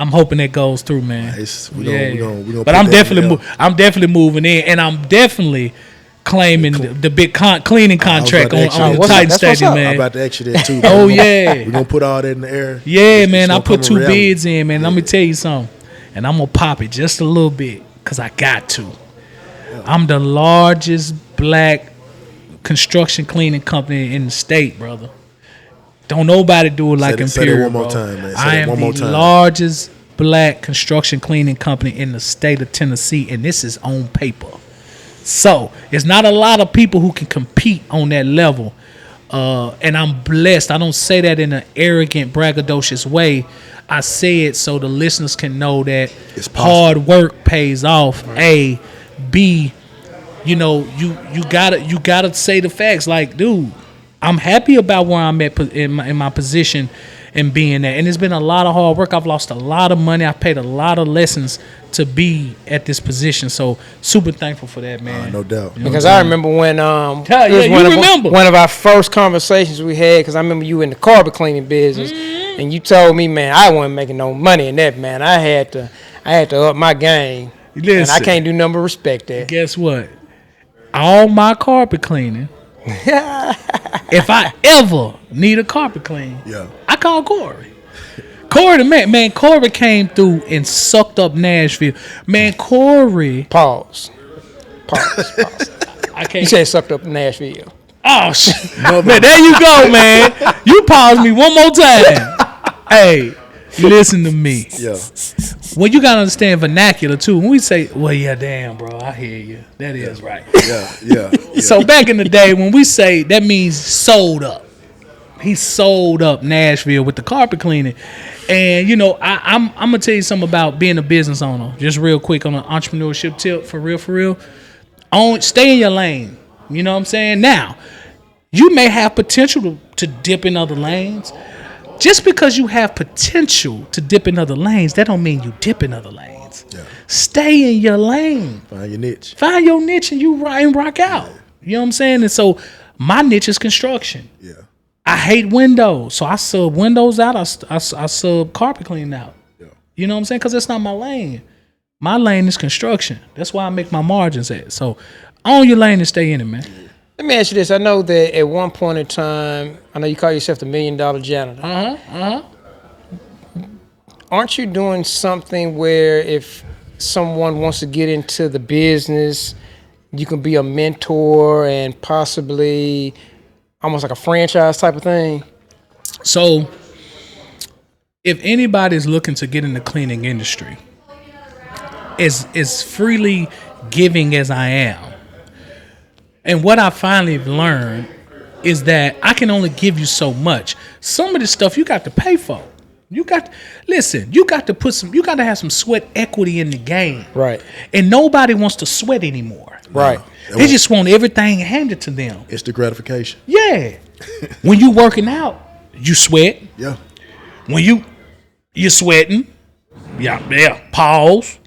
C: I'm hoping that goes through, man.
B: Nice. We gonna
C: but I'm definitely moving in, and I'm definitely claiming the big cleaning contract on the Titan Stadium, man.
B: I'm about to ask you that too.
C: Oh yeah.
B: We're gonna put all that in the air.
C: Yeah, man. I put 2 bids in, man. Let me tell you something, and I'm gonna pop it just a little bit because I got to. Yeah. I'm the largest black construction cleaning company in the state, brother. Don't nobody do it like Imperial.
B: Say it one more time, man.
C: I am the largest black construction cleaning company in the state of Tennessee, and this is on paper. So it's not a lot of people who can compete on that level, and I'm blessed. I don't say that in an arrogant, braggadocious way. I say it so the listeners can know that hard work pays off. Right. A, B, you gotta say the facts. Like, dude, I'm happy about where I'm at in my position and being there. And it's been a lot of hard work. I've lost a lot of money. I've paid a lot of lessons to be at this position. So super thankful for that, man.
B: No doubt.
A: Because I remember when one of our first conversations we had, because I remember you in the carpet cleaning business, and you told me, man, I wasn't making no money in that, man. I had to up my game. Listen, and I can't do nothing but respect that.
C: Guess what? All my carpet cleaning, if I ever need a carpet clean, I call Corey. Corey, man, Corey came through and sucked up Nashville. Man, Corey.
A: Pause. I can't. You said sucked up Nashville.
C: Oh, shit. Man, there you go, man. You pause me one more time. Hey, listen to me.
B: Yeah.
C: Well, you gotta understand vernacular too. When we say, "Well, yeah, damn, bro, I hear you." That is right.
B: Yeah.
C: So back in the day, when we say that means sold up. He sold up Nashville with the carpet cleaning, and I'm gonna tell you something about being a business owner. Just real quick on an entrepreneurship tip, for real. Stay in your lane. You know what I'm saying? Now, you may have potential to dip in other lanes. Just because you have potential to dip in other lanes, that don't mean you dip in other lanes. Yeah. Stay in your lane.
B: Find your niche.
C: Find your niche and you rock out. Yeah. You know what I'm saying? And so my niche is construction.
B: Yeah.
C: I hate windows. So I sub windows out. I sub carpet cleaning out. Yeah. You know what I'm saying? Because that's not my lane. My lane is construction. That's why I make my margins at. So own your lane and stay in it, man. Yeah.
A: Let me ask you this. I know that at one point in time, I know you call yourself the $1 million janitor. Aren't you doing something where if someone wants to get into the business, you can be a mentor and possibly almost like a franchise type of thing?
C: So if anybody's looking to get in the cleaning industry, as freely giving as I am, and what I finally learned is that I can only give you so much. Some of this stuff you got to pay for. You got to have some sweat equity in the game.
A: Right.
C: And nobody wants to sweat anymore.
A: Right.
C: They just want everything handed to them.
B: It's the gratification.
C: Yeah. When you working out, you sweat.
B: Yeah.
C: When you're sweating, yeah. Pause.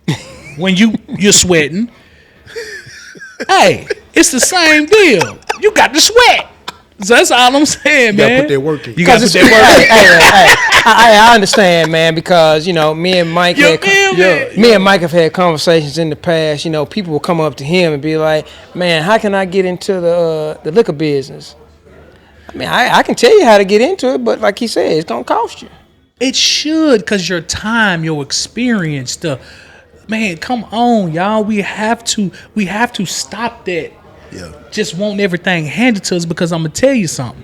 C: When you're sweating, hey, it's the same deal. You got to sweat. So that's all I'm saying, man.
B: You gotta put that work in.
C: You gotta put that work in.
A: I understand, man, because me and Mike have had conversations in the past. People will come up to him and be like, "Man, how can I get into the liquor business?" I mean, I can tell you how to get into it, but like he said, it's gonna cost you.
C: It should, because your time, your experience, man, come on, y'all. We have to stop that.
B: Yeah.
C: Just want everything handed to us, because I'm gonna tell you something.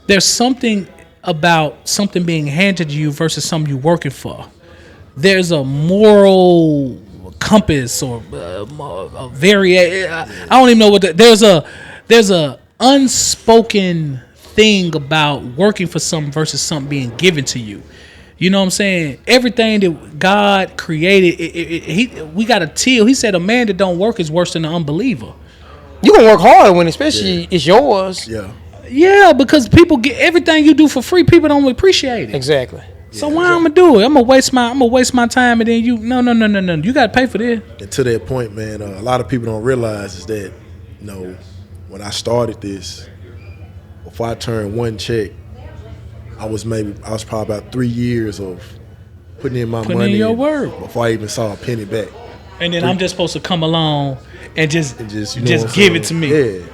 C: There's something about something being handed to you versus something you're working for. There's a moral compass or a very I don't even know what there's a unspoken thing about working for something versus something being given to you. You know what I'm saying? Everything that God created, we got to till. He said a man that don't work is worse than an unbeliever.
A: You gonna work hard when especially it's yours.
B: Yeah.
C: Yeah, because people get everything you do for free. People don't appreciate it.
A: Exactly.
C: So why I'm gonna do it? I'm gonna waste my time, and then you no. You gotta pay for this.
B: And to that point, man, a lot of people don't realize is that, you know, when I started this, before I turned one check, I was probably about 3 years of putting in my money
C: in your word
B: before I even saw a penny back.
C: And then I'm just supposed to come along and just
B: you
C: give it to me.
B: Yeah.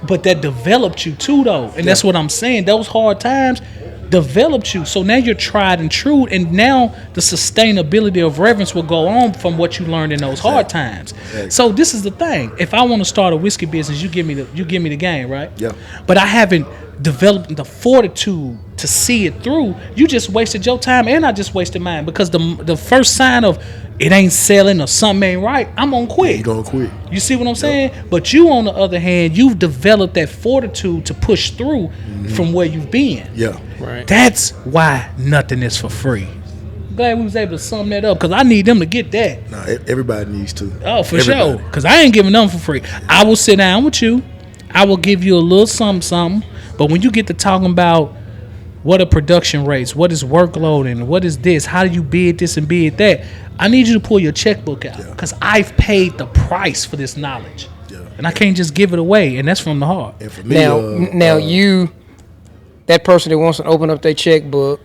C: But that developed you too, though, and that's what I'm saying. Those hard times developed you. So now you're tried and true, and now the sustainability of reverence will go on from what you learned in those hard times.
B: Exactly.
C: So this is the thing. If I want to start a whiskey business, you give me the game, right?
B: Yeah.
C: But I haven't developed the fortitude to see it through. You just wasted your time, and I just wasted mine, because the first sign of it ain't selling or something ain't right, I'm gonna quit.
B: You gonna quit.
C: You see what I'm saying? But you, on the other hand, you've developed that fortitude to push through from where you've been.
B: Yeah.
A: Right.
C: That's why nothing is for free. I'm glad we was able to sum that up, because I need them to get that.
B: Nah, everybody needs to.
C: Oh, for sure. Because I ain't giving them for free. I will sit down with you. I will give you a little something. But when you get to talking about what are production rates, what is workload, and what is this, how do you bid this and bid that, I need you to pull your checkbook out, because I've paid the price for this knowledge. Yeah. And I can't just give it away, and that's from the heart.
B: And for me,
A: Now that person that wants to open up their checkbook,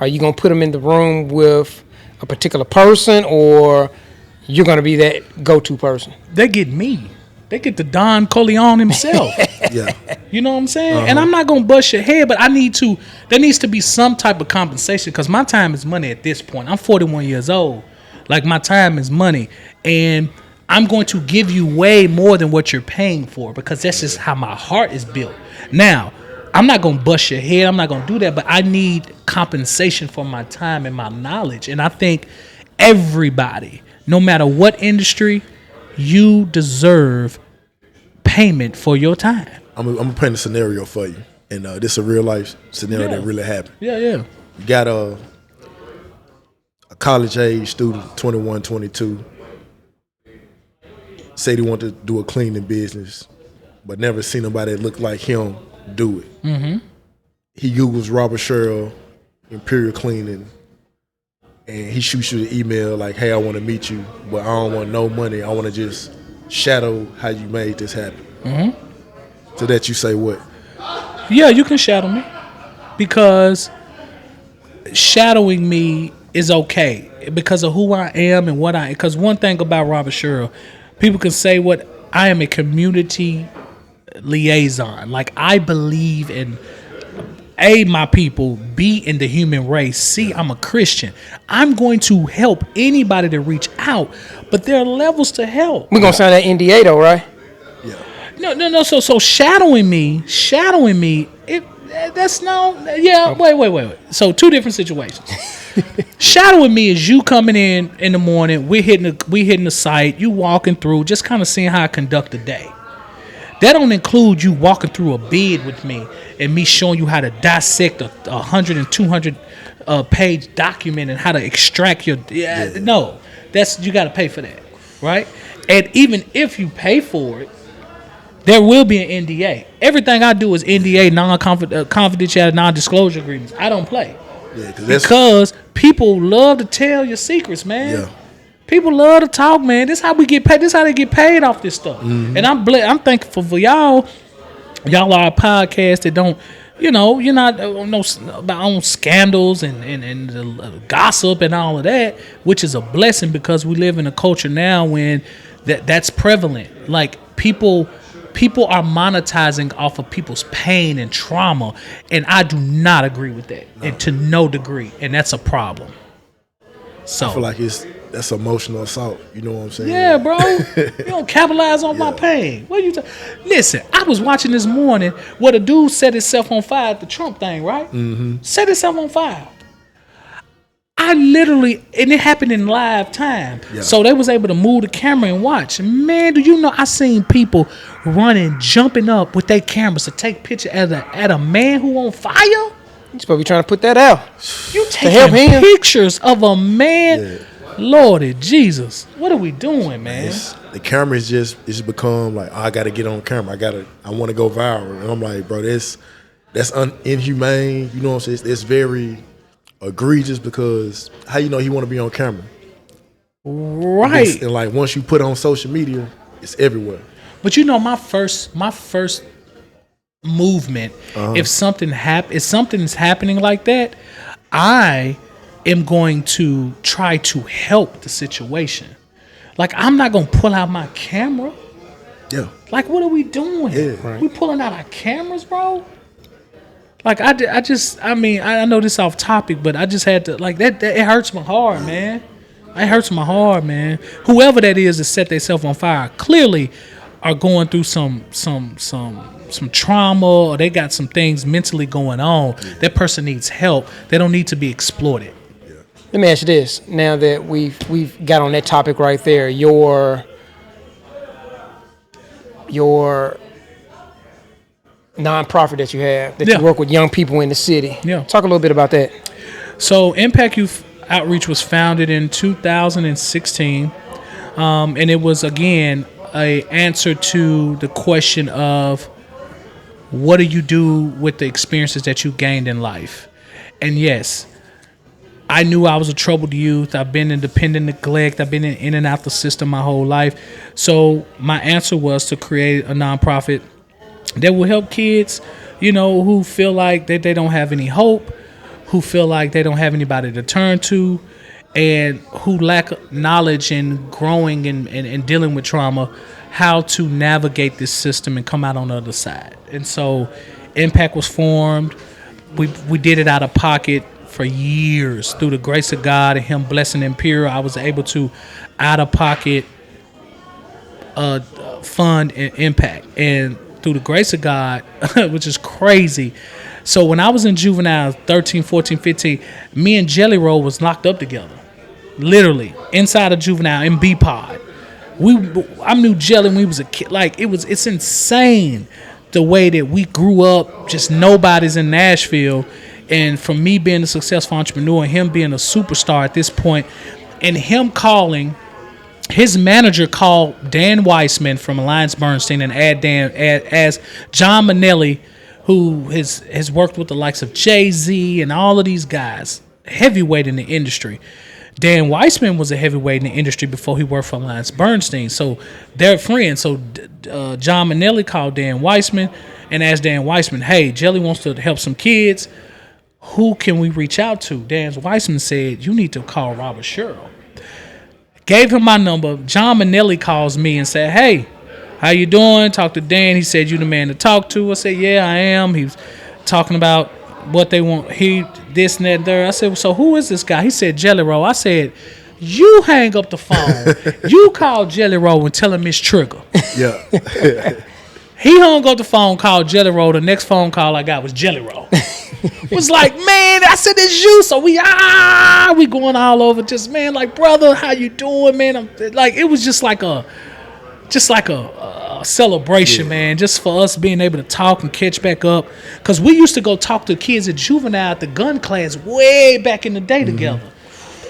A: are you gonna put them in the room with a particular person, or you're gonna be that go-to person?
C: They get me. They get the Don Corleone himself.
B: yeah.
C: You know what I'm saying? And I'm not going to bust your head, but there needs to be some type of compensation, because my time is money at this point. I'm 41 years old. Like, my time is money. And I'm going to give you way more than what you're paying for, because that's just how my heart is built. Now, I'm not going to bust your head. I'm not going to do that, but I need compensation for my time and my knowledge. And I think everybody, no matter what industry, you deserve payment for your time.
B: I'm gonna paint a scenario for you, and this is a real life scenario that really happened.
C: Yeah.
B: You got a college age student, 21, 22, say they want to do a cleaning business, but never seen nobody that looked like him do it. Mm-hmm. He Googles Robert Sherrill, Imperial cleaning, and he shoots you an email like, hey, I want to meet you, but I don't want no money. I want to just shadow how you made this happen. Mm-hmm. To that you say what?
C: Yeah, you can shadow me, because shadowing me is okay because of who I am and what because one thing about Robert Sherrill, people can say what I am, a community liaison. Like, I believe in my people, be in the human race. See, I'm a Christian. I'm going to help anybody to reach out, but there are levels to help.
A: We're gonna sign that NDA though, right?
B: Yeah.
C: No. So shadowing me. That's no. Yeah. Wait. So two different situations. Shadowing me is you coming in the morning. We hitting the site. You walking through, just kind of seeing how I conduct the day. That don't include you walking through a bid with me and me showing you how to dissect a 100 and 200 page document and how to extract your. No, you got to pay for that, right? And even if you pay for it, there will be an NDA. Everything I do is NDA, confidentiality, non-disclosure agreements. I don't play.
B: Yeah,
C: because people love to tell your secrets, man. Yeah. People love to talk, man. This is how we get paid. This is how they get paid off this stuff. Mm-hmm. And I'm thankful for y'all. Y'all are a podcast that don't, you're not on scandals and gossip and all of that, which is a blessing, because we live in a culture now when that's prevalent. Like, people are monetizing off of people's pain and trauma, and I do not agree with that, and to no degree, and that's a problem. So
B: I feel like that's emotional assault. You know what I'm saying?
C: Yeah, bro. You don't capitalize on my pain. What you listen? I was watching this morning where the dude set himself on fire at the Trump thing, right? Mm-hmm. Set himself on fire. I literally, and it happened in live time. Yeah. So they was able to move the camera and watch. Man, do you know, I seen people running, jumping up with their cameras to take picture at a man who on fire?
A: You supposed to be trying to put that out.
C: You
A: help
C: taking
A: him.
C: pictures of a man. Lordy Jesus, what are we doing, man?
B: The camera is it's become like, I got to get on camera. I want to go viral. And I'm like, bro, that's inhumane. You know what I'm saying? It's very egregious because how you know he want to be on camera?
C: Right.
B: And like once you put it on social media, it's everywhere.
C: But you know, my first movement, if something's happening like that, I am going to try to help the situation. Like, I'm not gonna pull out my camera.
B: Yeah.
C: Like, what are we doing?
B: Yeah. Right.
C: We pulling out our cameras, bro? Like, I know this off topic, but I just had to, like, that it hurts my heart, man. It hurts my heart, man. Whoever that is that set themselves on fire clearly are going through some trauma, or they got some things mentally going on. Yeah. That person needs help. They don't need to be exploited.
A: Yeah. Let me ask you this. Now that we've got on that topic right there, your nonprofit that you have, that you work with young people in the city.
C: Yeah.
A: Talk a little bit about that.
C: So Impact Youth Outreach was founded in 2016, and it was, again, a answer to the question of what do you do with the experiences that you gained in life. And yes, I knew I was a troubled youth. I've been in dependent neglect. I've been in and out the system my whole life. So my answer was to create a nonprofit that will help kids, who feel like that they don't have any hope, who feel like they don't have anybody to turn to, and who lack knowledge in growing and dealing with trauma, how to navigate this system and come out on the other side. And so Impact was formed. We did it out of pocket for years. Through the grace of God and him blessing Imperial, I was able to out of pocket fund and Impact. And through the grace of God, which is crazy. So when I was in juvenile 13, 14, 15, me and Jelly Roll was locked up together. Literally inside a juvenile in B-Pod. I knew Jelly when we was a kid. Like, it's insane the way that we grew up, just nobodies in Nashville. And from me being a successful entrepreneur and him being a superstar at this point, and him calling, his manager called Dan Weissman from Alliance Bernstein and as John Manelli, who has worked with the likes of Jay-Z and all of these guys, heavyweight in the industry. Dan Weissman was a heavyweight in the industry before he worked for Alliance Bernstein. So they're friends. So John Manelli called Dan Weissman and asked Dan Weissman, hey, Jelly wants to help some kids. Who can we reach out to? Dan Weissman said, you need to call Robert Sherrill. Gave him my number. John Manelli calls me and said, hey, how you doing? Talk to Dan. He said, you the man to talk to. I said, yeah, I am. He was talking about what they want. This and that there. I said, so who is this guy? He said, Jelly Roll. I said, you hang up the phone. You call Jelly Roll and tell him it's Trigger. Yeah. He hung up the phone, called Jelly Roll. The next phone call I got was Jelly Roll. Was like, man, I said, it's you. So we going all over. Just, man, like, brother, how you doing, man? It was just like a celebration, man, just for us being able to talk and catch back up. Because we used to go talk to kids at juvenile at the gun class way back in the day together.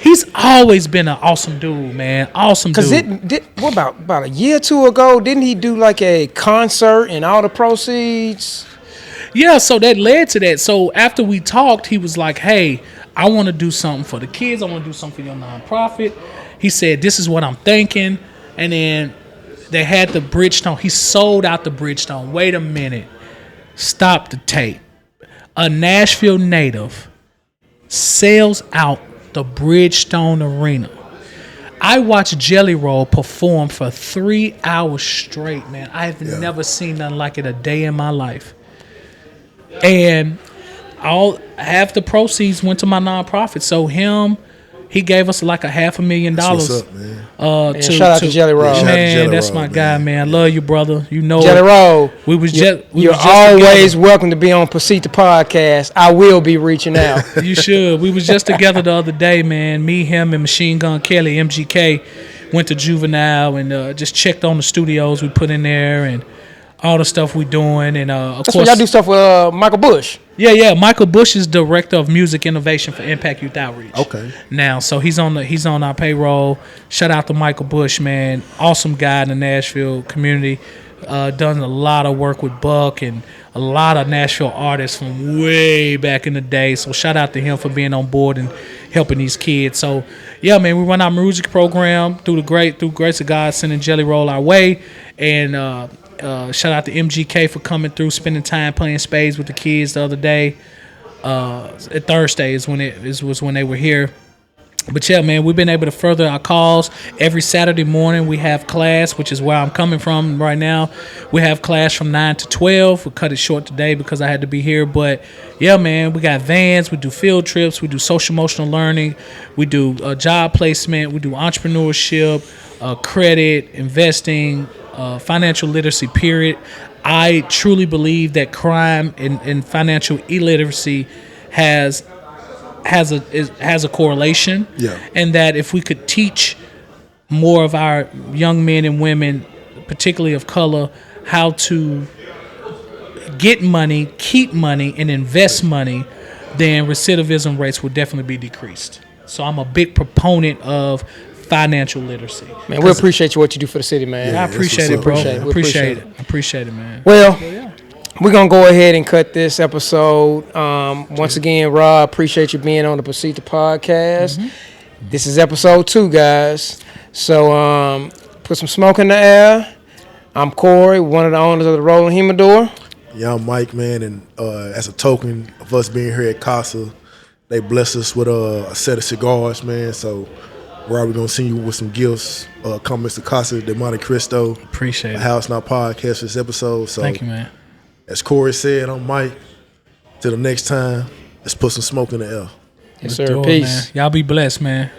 C: He's always been an awesome dude, man. Awesome dude.
A: Because what about a year or two ago, didn't he do like a concert and all the proceeds?
C: Yeah, so that led to that. So after we talked, he was like, hey, I want to do something for the kids. I want to do something for your nonprofit. He said, this is what I'm thinking. And then they had the Bridgestone. He sold out the Bridgestone. Wait a minute. Stop the tape. A Nashville native sells out the Bridgestone Arena. I watched Jelly Roll perform for 3 hours straight, man. I've never seen nothing like it a day in my life. And half the proceeds went to my nonprofit. So he gave us like $500,000.
B: What's up, man?
A: Shout out to Jelly Roll.
C: Man, that's my guy, man. I love you, brother. You know
A: Jelly Roll.
C: You're
A: always welcome to be on PSSITA Podcast. I will be reaching out.
C: You should. We was just together the other day, man. Me, him, and Machine Gun Kelly, MGK, went to Juvenile and just checked on the studios we put in there and all the stuff we doing, and of
A: That's
C: course
A: when y'all do stuff with Michael Bush.
C: Yeah. Michael Bush is director of music innovation for Impact Youth Outreach.
B: Okay.
C: Now, so he's on our payroll. Shout out to Michael Bush, man. Awesome guy in the Nashville community. Done a lot of work with Buck and a lot of Nashville artists from way back in the day. So shout out to him for being on board and helping these kids. So yeah, man, we run our music program through grace of God, sending Jelly Roll our way, and shout out to MGK for coming through, spending time playing spades with the kids the other day. Thursday is when they were here. But yeah, man, we've been able to further our cause. Every Saturday morning we have class, which is where I'm coming from right now. We have class from 9 to 12. We cut it short today because I had to be here. But yeah, man, we got vans. We do field trips. We do social emotional learning. We do job placement. We do entrepreneurship, credit, investing, financial literacy, period. I truly believe that crime and financial illiteracy has a correlation, and that if we could teach more of our young men and women, particularly of color, how to get money, keep money, and invest money, then recidivism rates will definitely be decreased. So I'm a big proponent of financial literacy.
A: Man, we appreciate what you do for the city, man.
C: I appreciate it, bro.
A: Appreciate it.
C: I appreciate it, man.
A: Well, we're going to go ahead and cut this episode. Once again, Rob, appreciate you being on the PSSITA Podcast. Mm-hmm. This is episode 2, guys. So put some smoke in the air. I'm Corey, one of the owners of the Rolling Humidor.
B: Yeah, I'm Mike, man. And as a token of us being here at Casa, they blessed us with a set of cigars, man. So we're already going to send you with some gifts. Comments to Casa de Monte Cristo.
C: Appreciate it.
B: House Now Podcast for this episode. So
C: thank you, man.
B: As Corey said, I'm Mike. Till the next time, let's put some smoke in the air.
A: Yes, sir. Peace.
C: Man. Y'all be blessed, man.